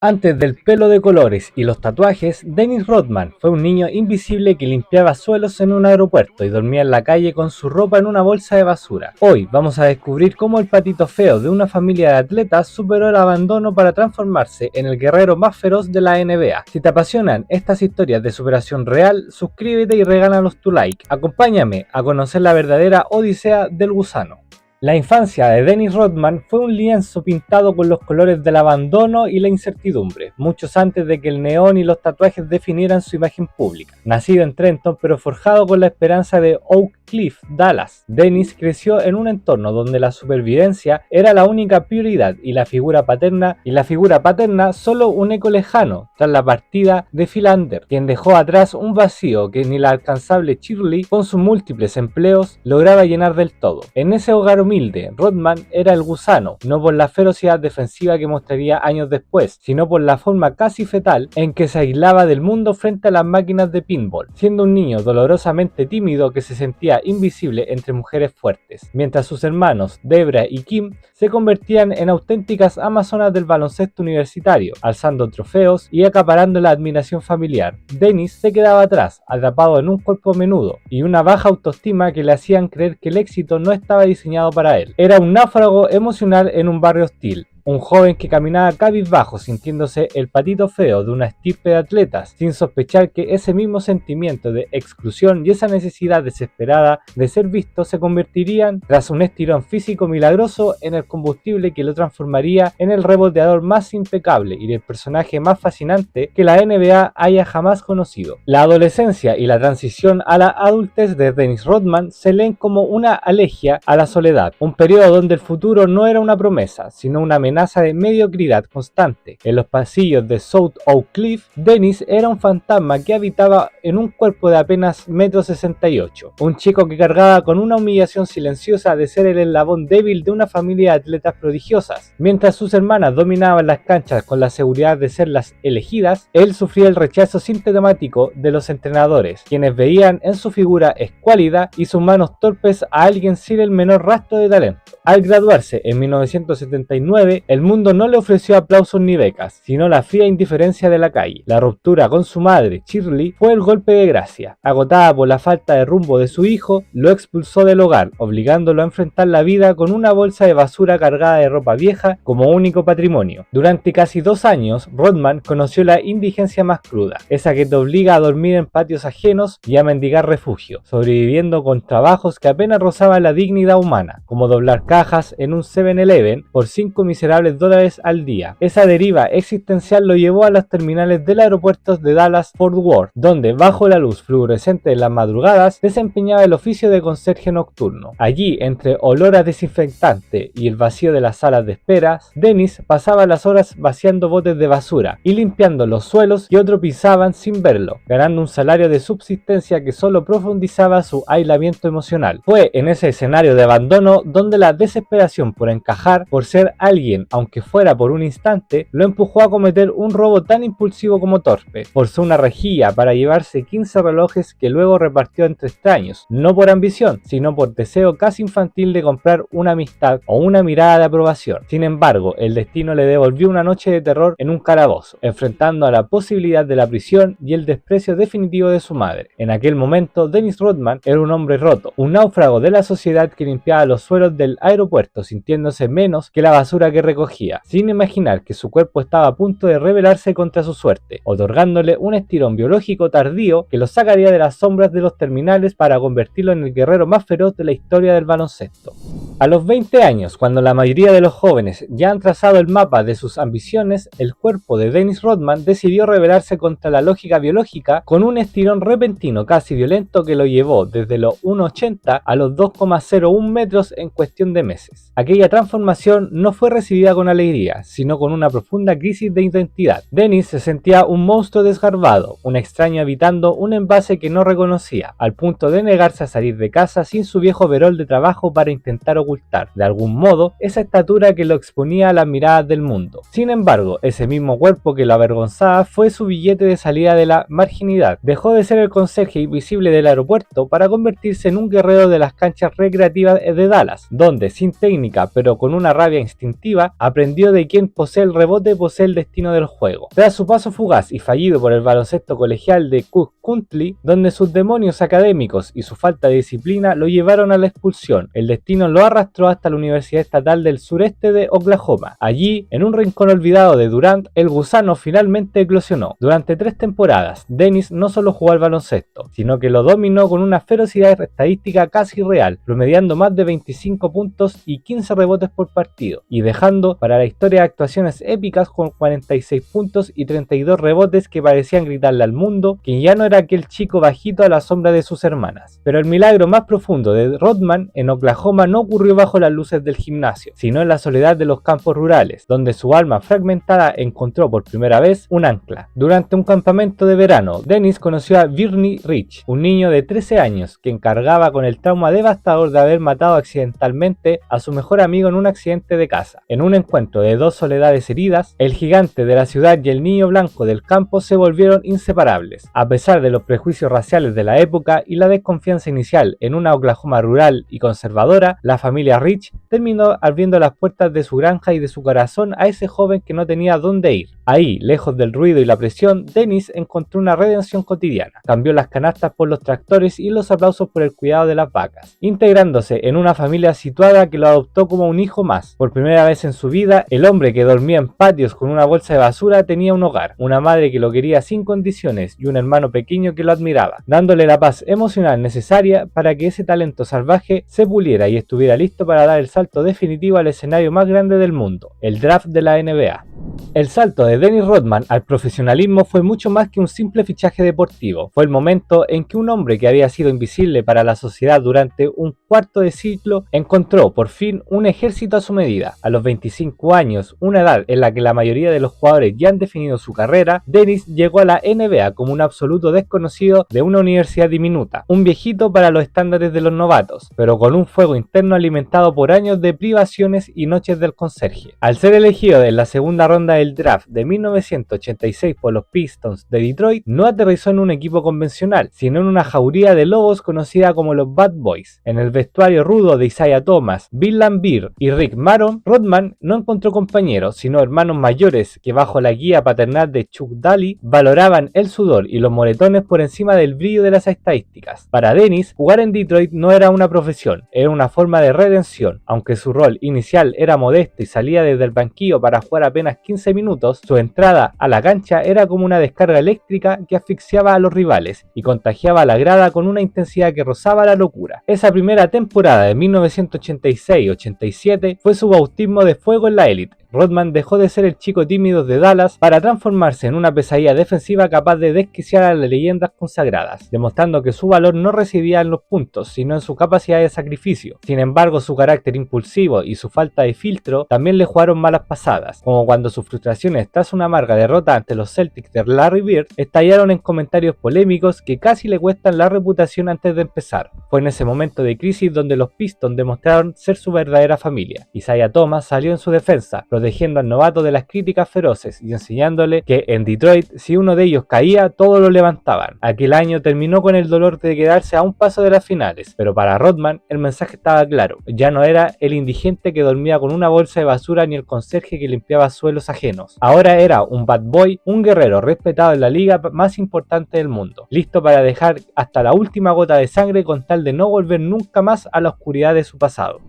Antes del pelo de colores y los tatuajes, Dennis Rodman fue un niño invisible que limpiaba suelos en un aeropuerto y dormía en la calle con su ropa en una bolsa de basura. Hoy vamos a descubrir cómo el patito feo de una familia de atletas superó el abandono para transformarse en el guerrero más feroz de la NBA. Si te apasionan estas historias de superación real, suscríbete y regálanos tu like. Acompáñame a conocer la verdadera odisea del gusano. La infancia de Dennis Rodman fue un lienzo pintado con los colores del abandono y la incertidumbre, muchos antes de que el neón y los tatuajes definieran su imagen pública. Nacido en Trenton, pero forjado con la esperanza de Oak Cliff, Dallas, Dennis creció en un entorno donde la supervivencia era la única prioridad y la figura paterna solo un eco lejano tras la partida de Philander, quien dejó atrás un vacío que ni la alcanzable Shirley, con sus múltiples empleos, lograba llenar del todo. En ese hogar humilde, Rodman era el gusano, no por la ferocidad defensiva que mostraría años después, sino por la forma casi fetal en que se aislaba del mundo frente a las máquinas de pinball, siendo un niño dolorosamente tímido que se sentía invisible entre mujeres fuertes, mientras sus hermanos Debra y Kim se convertían en auténticas amazonas del baloncesto universitario, alzando trofeos y acaparando la admiración familiar. Dennis se quedaba atrás, atrapado en un cuerpo menudo y una baja autoestima que le hacían creer que el éxito no estaba diseñado para él. Era un náufrago emocional en un barrio hostil. Un joven que caminaba cabizbajo sintiéndose el patito feo de una estirpe de atletas, sin sospechar que ese mismo sentimiento de exclusión y esa necesidad desesperada de ser visto se convertirían, tras un estirón físico milagroso, en el combustible que lo transformaría en el reboteador más impecable y el personaje más fascinante que la NBA haya jamás conocido. La adolescencia y la transición a la adultez de Dennis Rodman se leen como una alegía a la soledad, un periodo donde el futuro no era una promesa, sino una amenaza de mediocridad constante. En los pasillos de South Oak Cliff, Dennis era un fantasma que habitaba en un cuerpo de apenas 1,68 m, un chico que cargaba con una humillación silenciosa de ser el eslabón débil de una familia de atletas prodigiosas. Mientras sus hermanas dominaban las canchas con la seguridad de ser las elegidas, él sufría el rechazo sistemático de los entrenadores, quienes veían en su figura escuálida y sus manos torpes a alguien sin el menor rastro de talento. Al graduarse en 1979, el mundo no le ofreció aplausos ni becas, sino la fría indiferencia de la calle. La ruptura con su madre, Shirley, fue el golpe de gracia. Agotada por la falta de rumbo de su hijo, lo expulsó del hogar, obligándolo a enfrentar la vida con una bolsa de basura cargada de ropa vieja como único patrimonio. Durante casi 2 años, Rodman conoció la indigencia más cruda, esa que te obliga a dormir en patios ajenos y a mendigar refugio, sobreviviendo con trabajos que apenas rozaban la dignidad humana, como doblar cajas en un 7-Eleven por 5 miserables dólares al día. Esa deriva existencial lo llevó a los terminales del aeropuerto de Dallas-Fort Worth, donde bajo la luz fluorescente de las madrugadas desempeñaba el oficio de conserje nocturno. Allí, entre olor a desinfectante y el vacío de las salas de esperas, Dennis pasaba las horas vaciando botes de basura y limpiando los suelos que otros pisaban sin verlo, ganando un salario de subsistencia que solo profundizaba su aislamiento emocional. Fue en ese escenario de abandono donde la desesperación por encajar, por ser alguien, aunque fuera por un instante, lo empujó a cometer un robo tan impulsivo como torpe. Forzó una rejilla para llevarse 15 relojes que luego repartió entre extraños, no por ambición, sino por deseo casi infantil de comprar una amistad o una mirada de aprobación. Sin embargo, el destino le devolvió una noche de terror en un calabozo, enfrentando a la posibilidad de la prisión y el desprecio definitivo de su madre. En aquel momento, Dennis Rodman era un hombre roto, un náufrago de la sociedad que limpiaba los suelos del aeropuerto sintiéndose menos que la basura que recogía, sin imaginar que su cuerpo estaba a punto de rebelarse contra su suerte, otorgándole un estirón biológico tardío que lo sacaría de las sombras de los terminales para convertirlo en el guerrero más feroz de la historia del baloncesto. A los 20 años, cuando la mayoría de los jóvenes ya han trazado el mapa de sus ambiciones, el cuerpo de Dennis Rodman decidió rebelarse contra la lógica biológica con un estirón repentino casi violento que lo llevó desde los 1,80 a los 2,01 metros en cuestión de meses. Aquella transformación no fue recibida con alegría, sino con una profunda crisis de identidad. Dennis se sentía un monstruo desgarbado, un extraño habitando un envase que no reconocía, al punto de negarse a salir de casa sin su viejo overol de trabajo para intentar ocultar, de algún modo, esa estatura que lo exponía a las miradas del mundo. Sin embargo, ese mismo cuerpo que lo avergonzaba fue su billete de salida de la marginidad. Dejó de ser el conserje invisible del aeropuerto para convertirse en un guerrero de las canchas recreativas de Dallas, donde, sin técnica pero con una rabia instintiva, Oklahoma, aprendió de quien posee el rebote posee el destino del juego. Tras su paso fugaz y fallido por el baloncesto colegial de Cook County, donde sus demonios académicos y su falta de disciplina lo llevaron a la expulsión, el destino lo arrastró hasta la Universidad Estatal del Sureste de Oklahoma. Allí, en un rincón olvidado de Durant, el gusano finalmente eclosionó. Durante 3 temporadas, Dennis no solo jugó al baloncesto, sino que lo dominó con una ferocidad estadística casi real, promediando más de 25 puntos y 15 rebotes por partido, y dejando para la historia actuaciones épicas con 46 puntos y 32 rebotes que parecían gritarle al mundo que ya no era aquel chico bajito a la sombra de sus hermanas. Pero el milagro más profundo de Rodman en Oklahoma no ocurrió bajo las luces del gimnasio, sino en la soledad de los campos rurales, donde su alma fragmentada encontró por primera vez un ancla. Durante un campamento de verano, Dennis conoció a Bernie Rich, un niño de 13 años que cargaba con el trauma devastador de haber matado accidentalmente a su mejor amigo en un accidente de casa. En un encuentro de 2 soledades heridas, el gigante de la ciudad y el niño blanco del campo se volvieron inseparables. A pesar de los prejuicios raciales de la época y la desconfianza inicial en una Oklahoma rural y conservadora, la familia Rich terminó abriendo las puertas de su granja y de su corazón a ese joven que no tenía dónde ir. Ahí, lejos del ruido y la presión, Dennis encontró una redención cotidiana. Cambió las canastas por los tractores y los aplausos por el cuidado de las vacas, integrándose en una familia situada que lo adoptó como un hijo más. Por primera vez en su vida, el hombre que dormía en patios con una bolsa de basura tenía un hogar, una madre que lo quería sin condiciones y un hermano pequeño que lo admiraba, dándole la paz emocional necesaria para que ese talento salvaje se puliera y estuviera listo para dar el salto definitivo al escenario más grande del mundo, el draft de la NBA. El salto de Dennis Rodman al profesionalismo fue mucho más que un simple fichaje deportivo. Fue el momento en que un hombre que había sido invisible para la sociedad durante un cuarto de siglo encontró por fin un ejército a su medida. A los 25 años, una edad en la que la mayoría de los jugadores ya han definido su carrera, Dennis llegó a la NBA como un absoluto desconocido de una universidad diminuta, un viejito para los estándares de los novatos, pero con un fuego interno alimentado por años de privaciones y noches del conserje. Al ser elegido en la segunda ronda del draft de 1986 por los Pistons de Detroit, no aterrizó en un equipo convencional, sino en una jauría de lobos conocida como los Bad Boys. En el vestuario rudo de Isaiah Thomas, Bill Laimbeer y Rick Mahorn, Rodman no encontró compañeros, sino hermanos mayores que bajo la guía paternal de Chuck Daly valoraban el sudor y los moretones por encima del brillo de las estadísticas. Para Dennis, jugar en Detroit no era una profesión, era una forma de redención. Aunque su rol inicial era modesto y salía desde el banquillo para jugar apenas 15 minutos, su entrada a la cancha era como una descarga eléctrica que asfixiaba a los rivales y contagiaba a la grada con una intensidad que rozaba la locura. Esa primera temporada de 1986-87 fue su bautismo de fuego en la élite. Rodman dejó de ser el chico tímido de Dallas para transformarse en una pesadilla defensiva capaz de desquiciar a las leyendas consagradas, demostrando que su valor no residía en los puntos, sino en su capacidad de sacrificio. Sin embargo, su carácter impulsivo y su falta de filtro también le jugaron malas pasadas, como cuando sus frustraciones tras una amarga derrota ante los Celtics de Larry Bird estallaron en comentarios polémicos que casi le cuestan la reputación antes de empezar. Fue en ese momento de crisis donde los Pistons demostraron ser su verdadera familia. Isaiah Thomas salió en su defensa, protegiendo al novato de las críticas feroces y enseñándole que en Detroit, si uno de ellos caía, todos lo levantaban. Aquel año terminó con el dolor de quedarse a un paso de las finales, pero para Rodman el mensaje estaba claro: ya no era el indigente que dormía con una bolsa de basura ni el conserje que limpiaba suelos ajenos. Ahora era un bad boy, un guerrero respetado en la liga más importante del mundo, listo para dejar hasta la última gota de sangre con tal de no volver nunca más a la oscuridad de su pasado.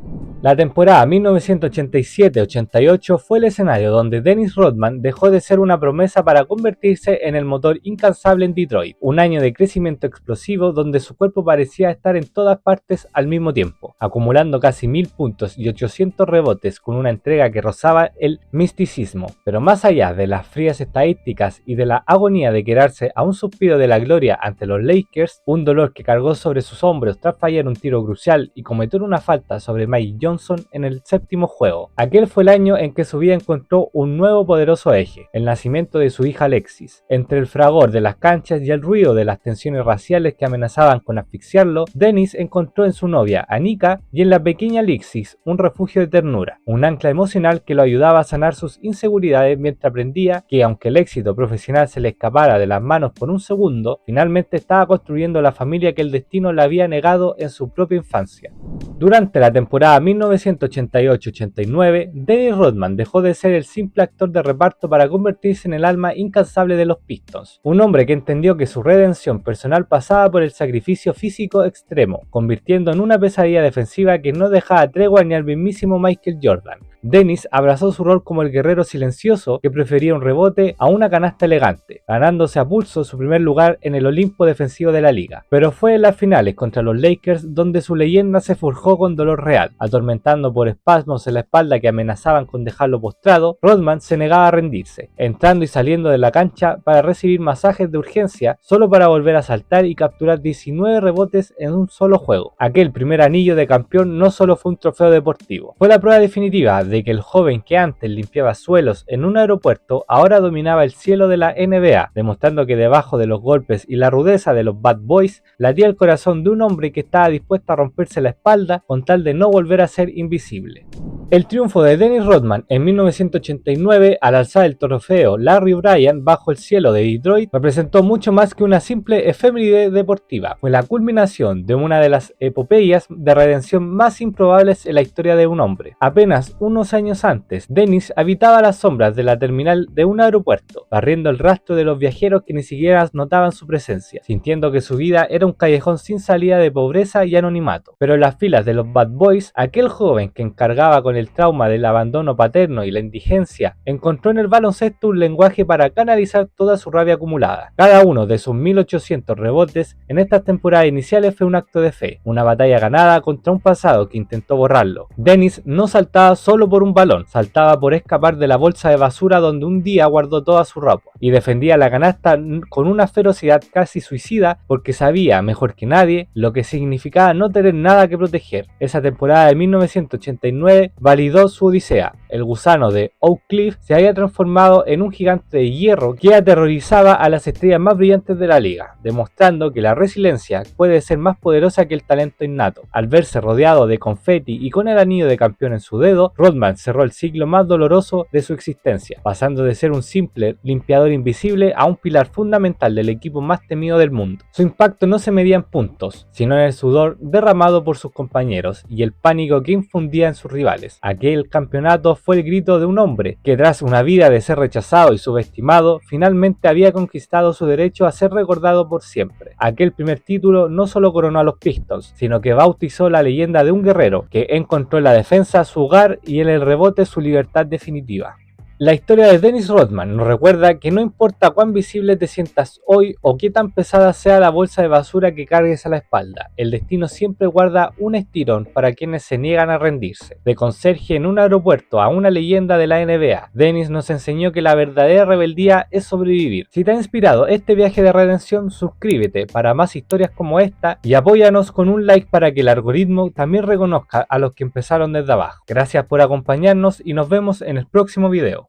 La temporada 1987-88 fue el escenario donde Dennis Rodman dejó de ser una promesa para convertirse en el motor incansable en Detroit, un año de crecimiento explosivo donde su cuerpo parecía estar en todas partes al mismo tiempo, acumulando casi 1000 puntos y 800 rebotes con una entrega que rozaba el misticismo. Pero más allá de las frías estadísticas y de la agonía de quedarse a un suspiro de la gloria ante los Lakers, un dolor que cargó sobre sus hombros tras fallar un tiro crucial y cometer una falta sobre Mike Johnson en el séptimo juego. Aquel fue el año en que su vida encontró un nuevo poderoso eje, el nacimiento de su hija Alexis. Entre el fragor de las canchas y el ruido de las tensiones raciales que amenazaban con asfixiarlo, Dennis encontró en su novia Anika y en la pequeña Alexis un refugio de ternura, un ancla emocional que lo ayudaba a sanar sus inseguridades mientras aprendía que, aunque el éxito profesional se le escapara de las manos por un segundo, finalmente estaba construyendo la familia que el destino le había negado en su propia infancia. Durante la temporada 1988 1988-89, Dennis Rodman dejó de ser el simple actor de reparto para convertirse en el alma incansable de los Pistons, un hombre que entendió que su redención personal pasaba por el sacrificio físico extremo, convirtiendo en una pesadilla defensiva que no dejaba tregua ni al mismísimo Michael Jordan. Dennis abrazó su rol como el guerrero silencioso que prefería un rebote a una canasta elegante, ganándose a pulso su primer lugar en el Olimpo defensivo de la liga. Pero fue en las finales contra los Lakers donde su leyenda se forjó con dolor real. Atormentando por espasmos en la espalda que amenazaban con dejarlo postrado, Rodman se negaba a rendirse, entrando y saliendo de la cancha para recibir masajes de urgencia solo para volver a saltar y capturar 19 rebotes en un solo juego. Aquel primer anillo de campeón no solo fue un trofeo deportivo, fue la prueba definitiva de que el joven que antes limpiaba suelos en un aeropuerto ahora dominaba el cielo de la NBA, demostrando que debajo de los golpes y la rudeza de los Bad Boys latía el corazón de un hombre que estaba dispuesto a romperse la espalda con tal de no volver a ser invisible. El triunfo de Dennis Rodman en 1989 al alzar el trofeo Larry O'Brien bajo el cielo de Detroit representó mucho más que una simple efeméride deportiva. Fue la culminación de una de las epopeyas de redención más improbables en la historia de un hombre. Apenas unos años antes, Dennis habitaba las sombras de la terminal de un aeropuerto, barriendo el rastro de los viajeros que ni siquiera notaban su presencia, sintiendo que su vida era un callejón sin salida de pobreza y anonimato. Pero en las filas de los Bad Boys, aquel joven que encargaba con el trauma del abandono paterno y la indigencia, encontró en el baloncesto un lenguaje para canalizar toda su rabia acumulada. Cada uno de sus 1800 rebotes en estas temporadas iniciales fue un acto de fe, una batalla ganada contra un pasado que intentó borrarlo. Dennis no saltaba solo por un balón, saltaba por escapar de la bolsa de basura donde un día guardó toda su ropa, y defendía la canasta con una ferocidad casi suicida porque sabía, mejor que nadie, lo que significaba no tener nada que proteger. Esa temporada de 1989 validó su odisea. El gusano de Oak Cliff se había transformado en un gigante de hierro que aterrorizaba a las estrellas más brillantes de la liga, demostrando que la resiliencia puede ser más poderosa que el talento innato. Al verse rodeado de confeti y con el anillo de campeón en su dedo, Rodman cerró el ciclo más doloroso de su existencia, pasando de ser un simple limpiador invisible a un pilar fundamental del equipo más temido del mundo. Su impacto no se medía en puntos, sino en el sudor derramado por sus compañeros y el pánico que infundía en sus rivales. Aquel campeonato fue el grito de un hombre que, tras una vida de ser rechazado y subestimado, finalmente había conquistado su derecho a ser recordado por siempre. Aquel primer título no solo coronó a los Pistons, sino que bautizó la leyenda de un guerrero que encontró en la defensa su hogar y en el rebote su libertad definitiva. La historia de Dennis Rodman nos recuerda que no importa cuán visible te sientas hoy o qué tan pesada sea la bolsa de basura que cargues a la espalda, el destino siempre guarda un estirón para quienes se niegan a rendirse. De conserje en un aeropuerto a una leyenda de la NBA, Dennis nos enseñó que la verdadera rebeldía es sobrevivir. Si te ha inspirado este viaje de redención, suscríbete para más historias como esta y apóyanos con un like para que el algoritmo también reconozca a los que empezaron desde abajo. Gracias por acompañarnos y nos vemos en el próximo video.